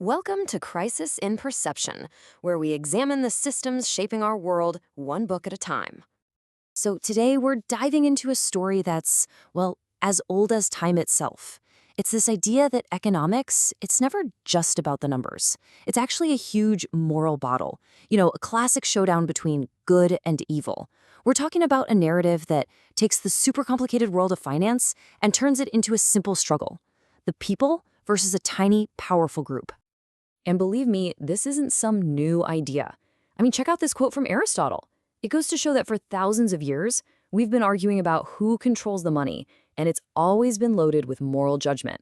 Welcome to Crisis in Perception, where we examine the systems shaping our world one book at a time. So today we're diving into a story that's, well, as old as time itself. It's this idea that economics, it's never just about the numbers. It's actually a huge moral battle, a classic showdown between good and evil. We're talking about a narrative that takes the super complicated world of finance and turns it into a simple struggle. The people versus a tiny, powerful group. And believe me, this isn't some new idea. I mean, check out this quote from Aristotle. It goes to show that for thousands of years, we've been arguing about who controls the money, and it's always been loaded with moral judgment.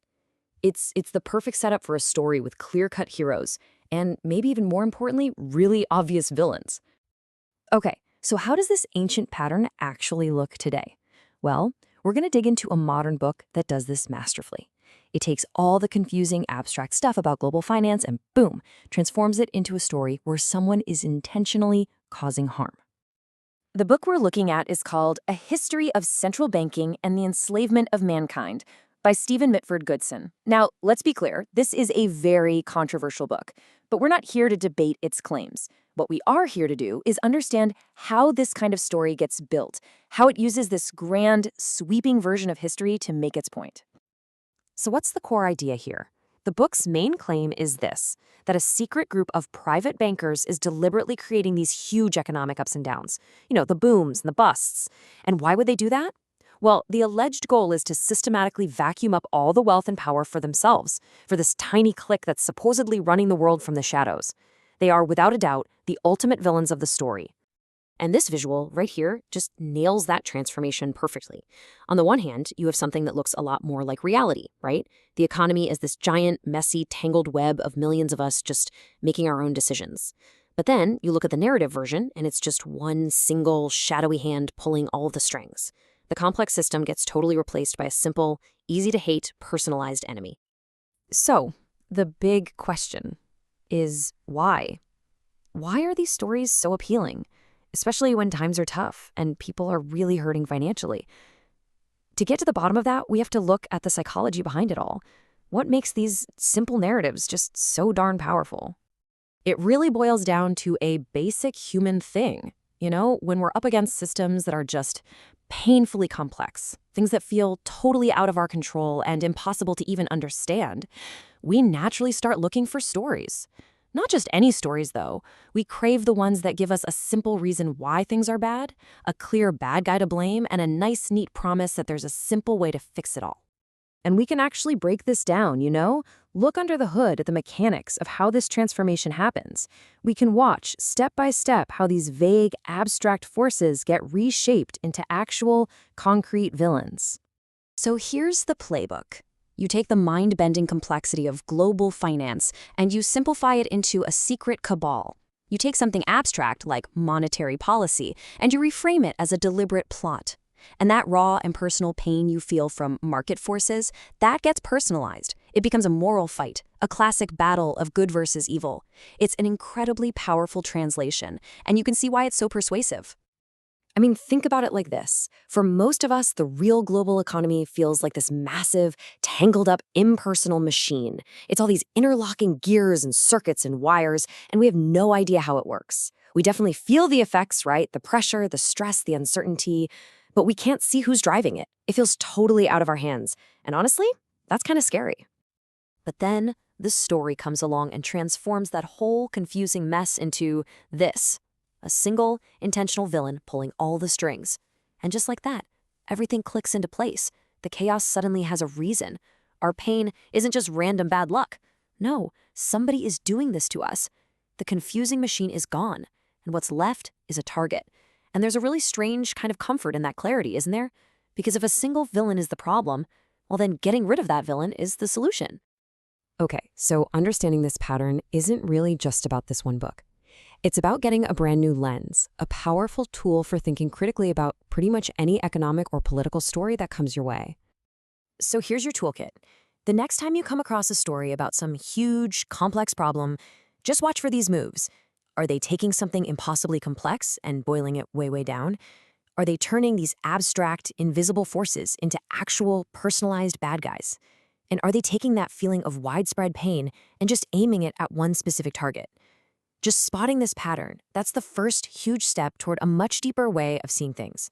It's the perfect setup for a story with clear-cut heroes, and maybe even more importantly, really obvious villains. Okay, so how does this ancient pattern actually look today? Well, we're going to dig into a modern book that does this masterfully. It takes all the confusing, abstract stuff about global finance and boom, transforms it into a story where someone is intentionally causing harm. The book we're looking at is called A History of Central Banking and the Enslavement of Mankind by Stephen Mitford Goodson. Now, let's be clear, this is a very controversial book, but we're not here to debate its claims. What we are here to do is understand how this kind of story gets built, how it uses this grand, sweeping version of history to make its point. So what's the core idea here? The book's main claim is this, that a secret group of private bankers is deliberately creating these huge economic ups and downs. The booms and the busts. And why would they do that? Well, the alleged goal is to systematically vacuum up all the wealth and power for themselves, for this tiny clique that's supposedly running the world from the shadows. They are, without a doubt, the ultimate villains of the story. And this visual right here just nails that transformation perfectly. On the one hand, you have something that looks a lot more like reality, right? The economy is this giant, messy, tangled web of millions of us just making our own decisions. But then you look at the narrative version, and it's just one single, shadowy hand pulling all of the strings. The complex system gets totally replaced by a simple, easy-to-hate, personalized enemy. So, the big question is why? Why are these stories so appealing? Especially when times are tough and people are really hurting financially. To get to the bottom of that, we have to look at the psychology behind it all. What makes these simple narratives just so darn powerful? It really boils down to a basic human thing. When we're up against systems that are just painfully complex, things that feel totally out of our control and impossible to even understand, we naturally start looking for stories. Not just any stories, though. We crave the ones that give us a simple reason why things are bad, a clear bad guy to blame, and a nice, neat promise that there's a simple way to fix it all. And we can actually break this down, Look under the hood at the mechanics of how this transformation happens. We can watch, step by step, how these vague, abstract forces get reshaped into actual, concrete villains. So here's the playbook. You take the mind-bending complexity of global finance and you simplify it into a secret cabal. You take something abstract like monetary policy and you reframe it as a deliberate plot. And that raw and personal pain you feel from market forces, that gets personalized. It becomes a moral fight, a classic battle of good versus evil. It's an incredibly powerful translation, and you can see why it's so persuasive. I mean, think about it like this. For most of us, the real global economy feels like this massive, tangled up, impersonal machine. It's all these interlocking gears and circuits and wires, and we have no idea how it works. We definitely feel the effects, right? The pressure, the stress, the uncertainty, but we can't see who's driving it. It feels totally out of our hands. And honestly, that's kind of scary. But then the story comes along and transforms that whole confusing mess into this. A single, intentional villain pulling all the strings. And just like that, everything clicks into place. The chaos suddenly has a reason. Our pain isn't just random bad luck. No, somebody is doing this to us. The confusing machine is gone, and what's left is a target. And there's a really strange kind of comfort in that clarity, isn't there? Because if a single villain is the problem, well then getting rid of that villain is the solution. Okay, so understanding this pattern isn't really just about this one book. It's about getting a brand new lens, a powerful tool for thinking critically about pretty much any economic or political story that comes your way. So here's your toolkit. The next time you come across a story about some huge, complex problem, just watch for these moves. Are they taking something impossibly complex and boiling it way, way down? Are they turning these abstract, invisible forces into actual, personalized bad guys? And are they taking that feeling of widespread pain and just aiming it at one specific target? Just spotting this pattern, that's the first huge step toward a much deeper way of seeing things.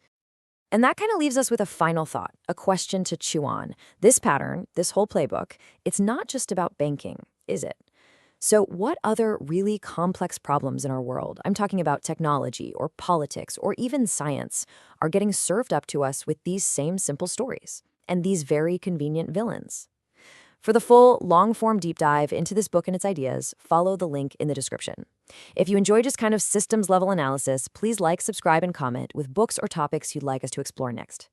And that kind of leaves us with a final thought, a question to chew on. This pattern, this whole playbook, it's not just about banking, is it? So, what other really complex problems in our world, I'm talking about technology or politics or even science, are getting served up to us with these same simple stories and these very convenient villains? For the full, long form deep dive into this book and its ideas, follow the link in the description. If you enjoy just kind of systems level analysis, please like, subscribe, and comment with books or topics you'd like us to explore next.